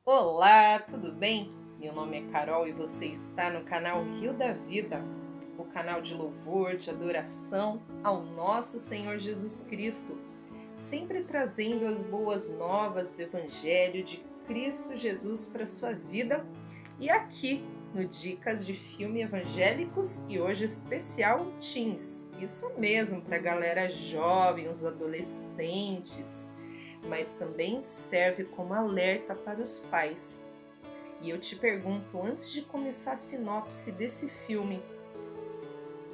Olá, tudo bem? Meu nome é Carol e você está no canal Rio da Vida, o canal de louvor, de adoração ao nosso Senhor Jesus Cristo, sempre trazendo as boas novas do Evangelho de Cristo Jesus para a sua vida e aqui no Dicas de Filme Evangélicos e hoje especial Teens. Isso mesmo, para a galera jovem, os adolescentes, mas também serve como alerta para os pais. E eu te pergunto, antes de começar a sinopse desse filme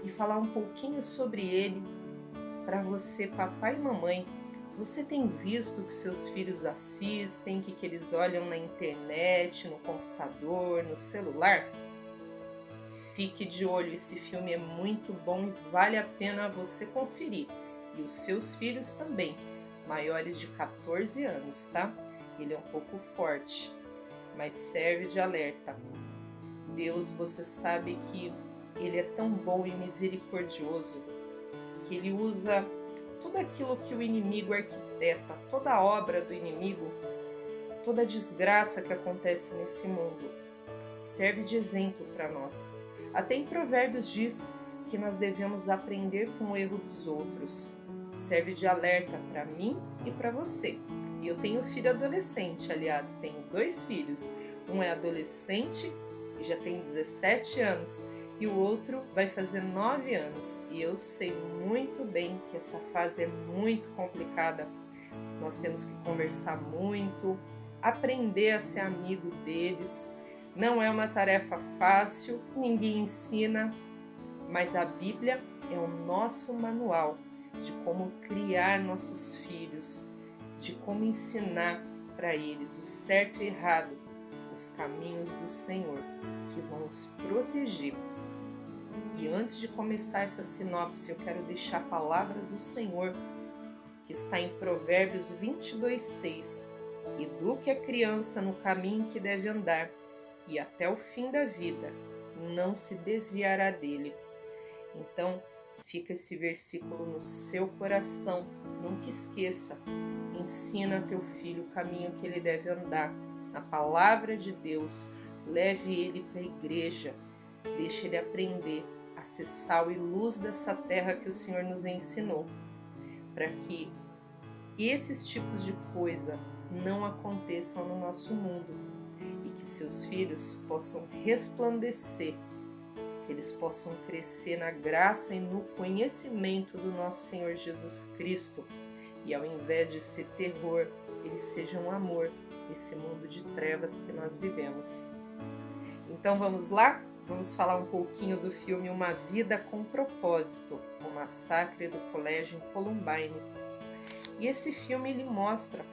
e falar um pouquinho sobre ele, para você, papai e mamãe, você tem visto o que seus filhos assistem, o que eles olham na internet, no computador, no celular? Fique de olho, esse filme é muito bom e vale a pena você conferir. E os seus filhos também, maiores de 14 anos, tá? Ele é um pouco forte, mas serve de alerta. Deus, você sabe que Ele é tão bom e misericordioso, que Ele usa tudo aquilo que o inimigo arquiteta, toda a obra do inimigo, toda a desgraça que acontece nesse mundo, serve de exemplo para nós. Até em Provérbios diz que nós devemos aprender com o erro dos outros. Serve de alerta para mim e para você. E eu tenho filho adolescente, aliás, tenho 2 filhos. Um é adolescente e já tem 17 anos e o outro vai fazer 9 anos. E eu sei muito bem que essa fase é muito complicada. Nós temos que conversar muito, aprender a ser amigo deles. Não é uma tarefa fácil, ninguém ensina, mas a Bíblia é o nosso manual de como criar nossos filhos, de como ensinar para eles o certo e errado, os caminhos do Senhor, que vão os proteger. E antes de começar essa sinopse, eu quero deixar a palavra do Senhor, que está em Provérbios 22:6. Eduque a criança no caminho que deve andar, e até o fim da vida não se desviará dele. Então, fica esse versículo no seu coração, nunca esqueça. Ensina teu filho o caminho que ele deve andar, na palavra de Deus. Leve ele para a igreja, deixe ele aprender a ser sal e luz dessa terra que o Senhor nos ensinou, para que esses tipos de coisa não aconteçam no nosso mundo e que seus filhos possam resplandecer, que eles possam crescer na graça e no conhecimento do nosso Senhor Jesus Cristo e ao invés de ser terror, eles sejam amor nesse mundo de trevas que nós vivemos. Então vamos lá? Vamos falar um pouquinho do filme Uma Vida com Propósito, o massacre do colégio em Columbine. E esse filme ele mostra,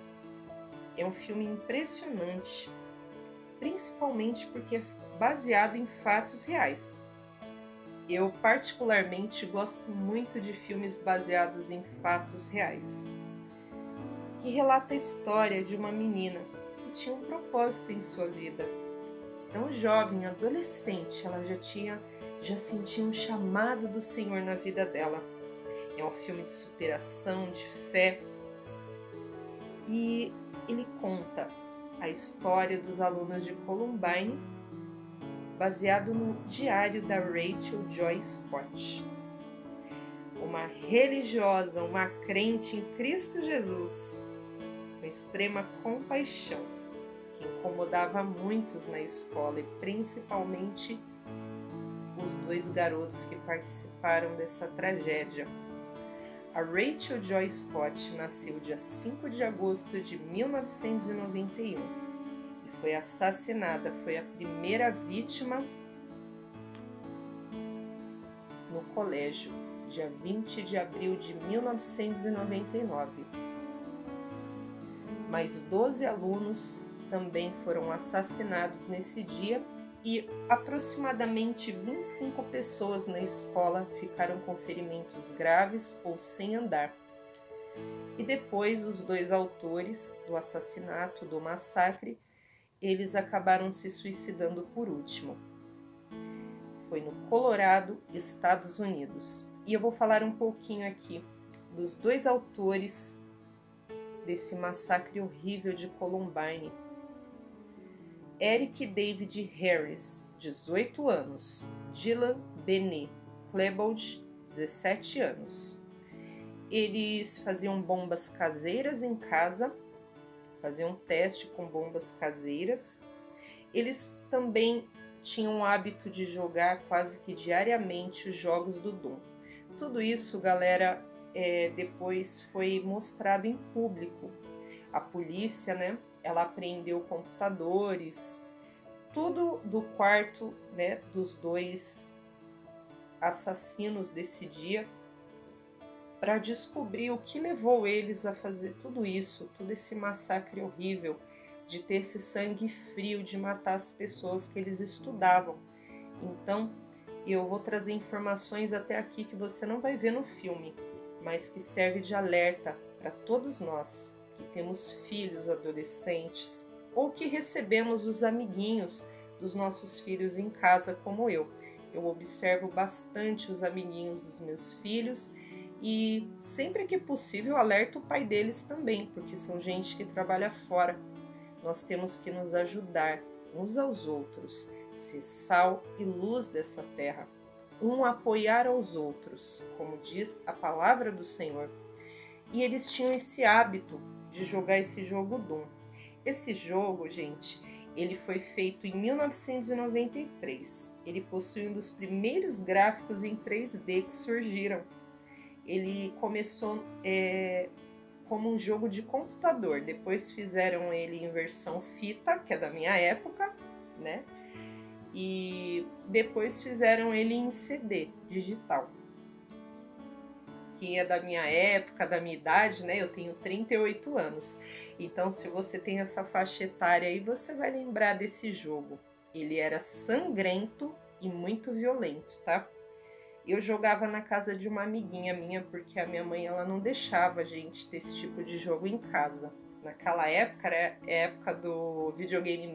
é um filme impressionante, principalmente porque é baseado em fatos reais. Eu particularmente gosto muito de filmes baseados em fatos reais, que relata a história de uma menina que tinha um propósito em sua vida. Tão jovem, adolescente, ela já sentia um chamado do Senhor na vida dela. É um filme de superação, de fé, e ele conta a história dos alunos de Columbine, baseado no diário da Rachel Joy Scott, uma religiosa, uma crente em Cristo Jesus, com extrema compaixão, que incomodava muitos na escola e principalmente os 2 garotos que participaram dessa tragédia. A Rachel Joy Scott nasceu dia 5 de agosto de 1991 e foi assassinada, foi a primeira vítima no colégio, dia 20 de abril de 1999. Mais 12 alunos também foram assassinados nesse dia e aproximadamente 25 pessoas na escola ficaram com ferimentos graves ou sem andar. E depois os 2 autores do assassinato, do massacre, eles acabaram se suicidando por último. Foi no Colorado, Estados Unidos. E eu vou falar um pouquinho aqui dos 2 autores desse massacre horrível de Columbine. Eric David Harris, 18 anos. Dylan Benny Klebold, 17 anos. Eles faziam bombas caseiras em casa, faziam teste com bombas caseiras. Eles também tinham o hábito de jogar quase que diariamente os jogos do Doom. Tudo isso, galera, depois foi mostrado em público. A polícia, né, ela apreendeu computadores, tudo do quarto, né, dos dois assassinos desse dia, para descobrir o que levou eles a fazer tudo isso, todo esse massacre horrível, de ter esse sangue frio, de matar as pessoas que eles estudavam. Então, eu vou trazer informações até aqui que você não vai ver no filme, mas que serve de alerta para todos nós que temos filhos adolescentes ou que recebemos os amiguinhos dos nossos filhos em casa, como eu. Eu observo bastante os amiguinhos dos meus filhos e sempre que possível alerto o pai deles também, porque são gente que trabalha fora. Nós temos que nos ajudar uns aos outros, ser sal e luz dessa terra, um apoiar aos outros, como diz a palavra do Senhor. E eles tinham esse hábito de jogar esse jogo Doom. Esse jogo, gente, ele foi feito em 1993. Ele possui um dos primeiros gráficos em 3D que surgiram. Ele começou como um jogo de computador, depois fizeram ele em versão fita, que é da minha época, né? E depois fizeram ele em CD digital, que é da minha época, da minha idade, né? Eu tenho 38 anos. Então, se você tem essa faixa etária aí, você vai lembrar desse jogo. Ele era sangrento e muito violento, tá? Eu jogava na casa de uma amiguinha minha, porque a minha mãe ela não deixava a gente ter esse tipo de jogo em casa. Naquela época, era a época do videogame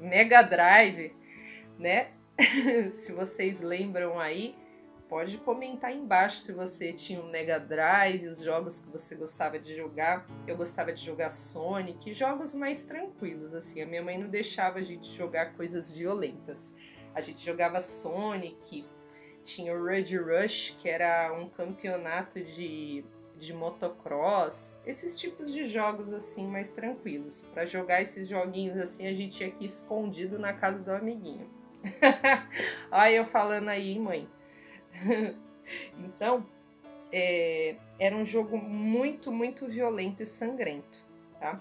Mega Drive, né? Se vocês lembram aí, pode comentar aí embaixo se você tinha um Mega Drive, os jogos que você gostava de jogar. Eu gostava de jogar Sonic, jogos mais tranquilos, assim. A minha mãe não deixava a gente jogar coisas violentas. A gente jogava Sonic, tinha o Red Rush, que era um campeonato de motocross, esses tipos de jogos assim mais tranquilos. Para jogar esses joguinhos assim, a gente ia aqui escondido na casa do amiguinho. Olha eu falando aí, mãe. Então, era um jogo muito, muito violento e sangrento, tá?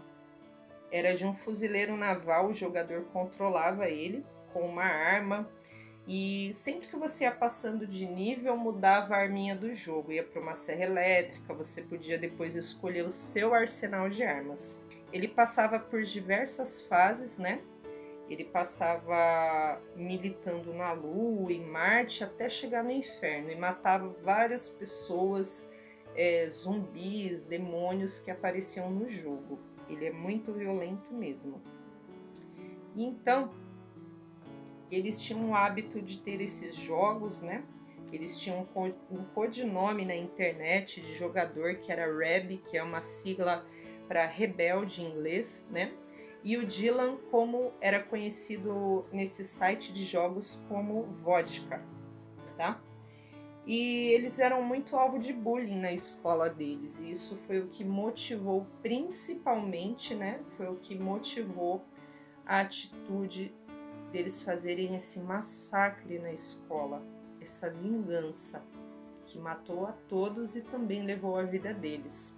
Era de um fuzileiro naval, o jogador controlava ele com uma arma. E sempre que você ia passando de nível, mudava a arminha do jogo. Ia para uma serra elétrica, você podia depois escolher o seu arsenal de armas. Ele passava por diversas fases, né? Ele passava militando na Lua, em Marte, até chegar no inferno. E matava várias pessoas, zumbis, demônios que apareciam no jogo. Ele é muito violento mesmo. E então, eles tinham o hábito de ter esses jogos, né? Eles tinham um codinome na internet de jogador que era Reb, que é uma sigla para rebelde em inglês, né? E o Dylan, como era conhecido nesse site de jogos como Vodka, tá? E eles eram muito alvo de bullying na escola deles, e isso foi o que motivou principalmente, né? Foi o que motivou a atitude deles fazerem esse massacre na escola, essa vingança que matou a todos e também levou a vida deles.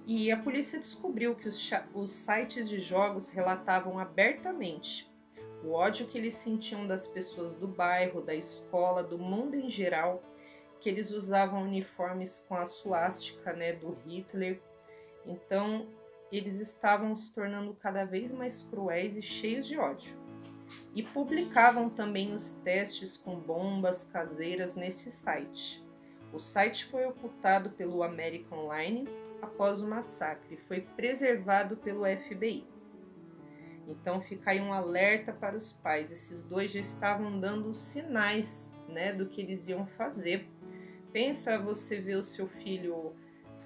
E a polícia descobriu que os sites de jogos relatavam abertamente o ódio que eles sentiam das pessoas do bairro, da escola, do mundo em geral, que eles usavam uniformes com a suástica, né, do Hitler. Então, eles estavam se tornando cada vez mais cruéis e cheios de ódio. E publicavam também os testes com bombas caseiras nesse site. O site foi ocultado pelo American Online após o massacre e foi preservado pelo FBI. Então fica aí um alerta para os pais. Esses dois já estavam dando sinais, né, do que eles iam fazer. Pensa você ver o seu filho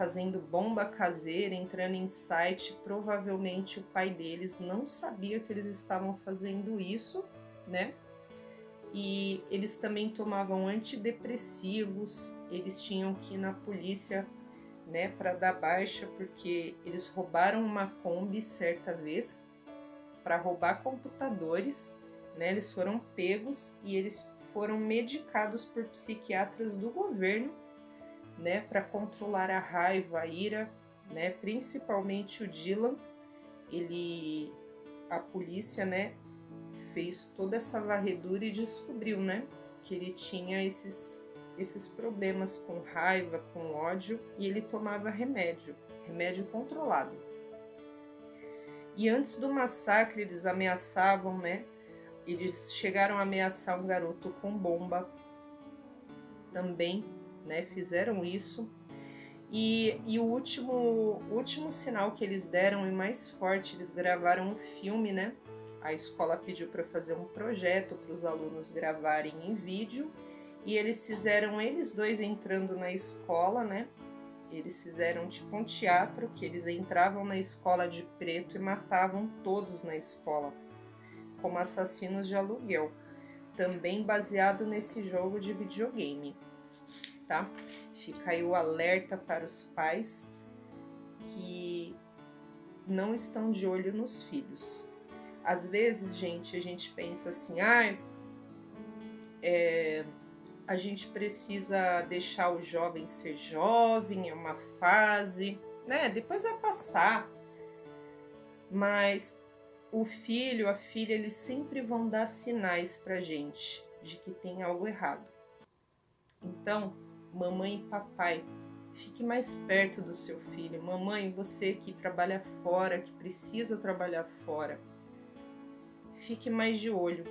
fazendo bomba caseira, entrando em site. Provavelmente o pai deles não sabia que eles estavam fazendo isso, né? E eles também tomavam antidepressivos, eles tinham que ir na polícia, né, para dar baixa, porque eles roubaram uma Kombi certa vez para roubar computadores, né? Eles foram pegos e eles foram medicados por psiquiatras do governo, né, para controlar a raiva, a ira, né? Principalmente o Dylan, a polícia, né, fez toda essa varredura e descobriu, né, que ele tinha esses problemas com raiva, com ódio, e ele tomava remédio controlado. E antes do massacre eles ameaçavam, né, eles chegaram a ameaçar um garoto com bomba também, né, fizeram isso. E o último sinal que eles deram, e mais forte, eles gravaram um filme, né? A escola pediu para fazer um projeto para os alunos gravarem em vídeo, e eles fizeram eles dois entrando na escola, né? Eles fizeram tipo um teatro, que eles entravam na escola de preto e matavam todos na escola, como assassinos de aluguel, também baseado nesse jogo de videogame, tá? Fica aí o alerta para os pais que não estão de olho nos filhos. Às vezes, gente, a gente pensa assim, a gente precisa deixar o jovem ser jovem, é uma fase, né? Depois vai passar. Mas o filho, a filha, eles sempre vão dar sinais pra gente de que tem algo errado. Então, mamãe e papai, fique mais perto do seu filho. Mamãe, você que trabalha fora, que precisa trabalhar fora, fique mais de olho.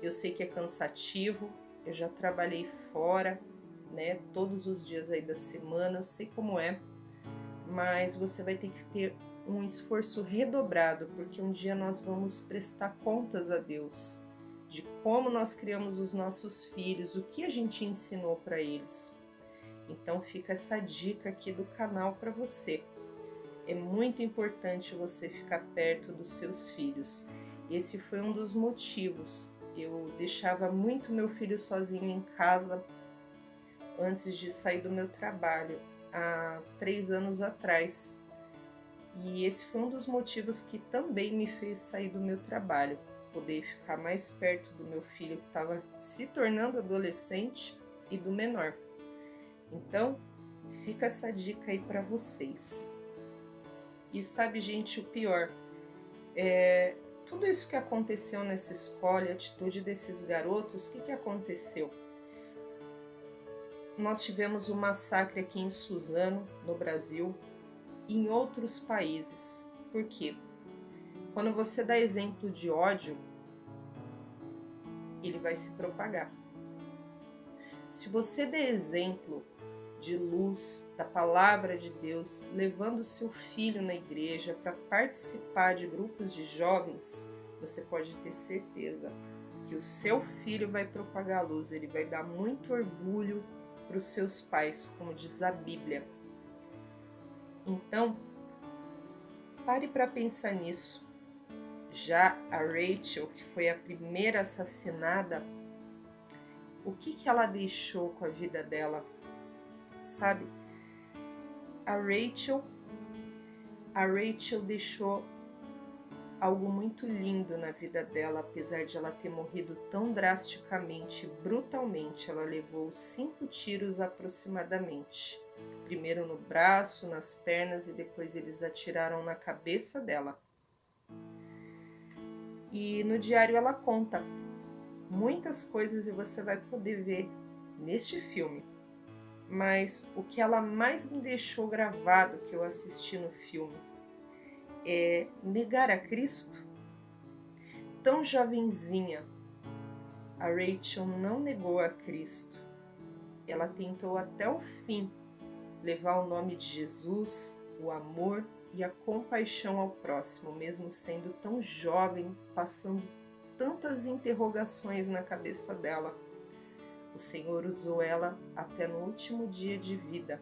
Eu sei que é cansativo, eu já trabalhei fora, né, todos os dias aí da semana, eu sei como é, mas você vai ter que ter um esforço redobrado, porque um dia nós vamos prestar contas a Deus de como nós criamos os nossos filhos, o que a gente ensinou para eles. Então fica essa dica aqui do canal para você. É muito importante você ficar perto dos seus filhos. Esse foi um dos motivos. Eu deixava muito meu filho sozinho em casa antes de sair do meu trabalho, há 3 anos atrás. E esse foi um dos motivos que também me fez sair do meu trabalho, poder ficar mais perto do meu filho que estava se tornando adolescente e do menor. Então, fica essa dica aí para vocês. E sabe, gente, o pior, tudo isso que aconteceu nessa escola, a atitude desses garotos, o que aconteceu? Nós tivemos um massacre aqui em Suzano, no Brasil, e em outros países. Por quê? Quando você dá exemplo de ódio, ele vai se propagar. Se você der exemplo de luz, da palavra de Deus, levando seu filho na igreja para participar de grupos de jovens, você pode ter certeza que o seu filho vai propagar a luz, ele vai dar muito orgulho para os seus pais, como diz a Bíblia. Então, pare para pensar nisso. Já a Rachel, que foi a primeira assassinada, o que ela deixou com a vida dela? Sabe? A Rachel deixou algo muito lindo na vida dela, apesar de ela ter morrido tão drasticamente, brutalmente. Ela levou 5 tiros aproximadamente. Primeiro no braço, nas pernas, e depois eles atiraram na cabeça dela. E no diário ela conta muitas coisas e você vai poder ver neste filme. Mas o que ela mais me deixou gravado, que eu assisti no filme, é negar a Cristo. Tão jovenzinha, a Rachel não negou a Cristo. Ela tentou até o fim levar o nome de Jesus, o amor e a compaixão ao próximo, mesmo sendo tão jovem, passando tantas interrogações na cabeça dela. O Senhor usou ela até no último dia de vida.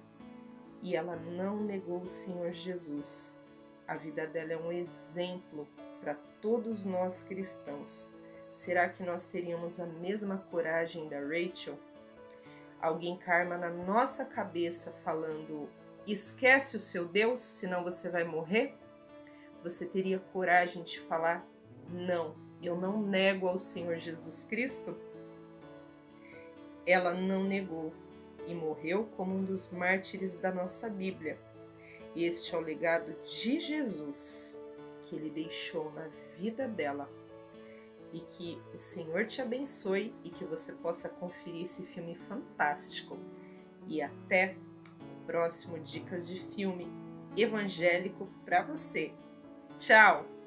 e ela não negou o Senhor Jesus. A vida dela é um exemplo para todos nós cristãos. Será que nós teríamos a mesma coragem da Rachel? Alguém carma na nossa cabeça falando: esquece o seu Deus, senão você vai morrer? Você teria coragem de falar: não, eu não nego ao Senhor Jesus Cristo? Ela não negou e morreu como um dos mártires da nossa Bíblia. Este é o legado de Jesus que ele deixou na vida dela. E que o Senhor te abençoe e que você possa conferir esse filme fantástico. E até o próximo Dicas de Filme Evangélico para você. Tchau!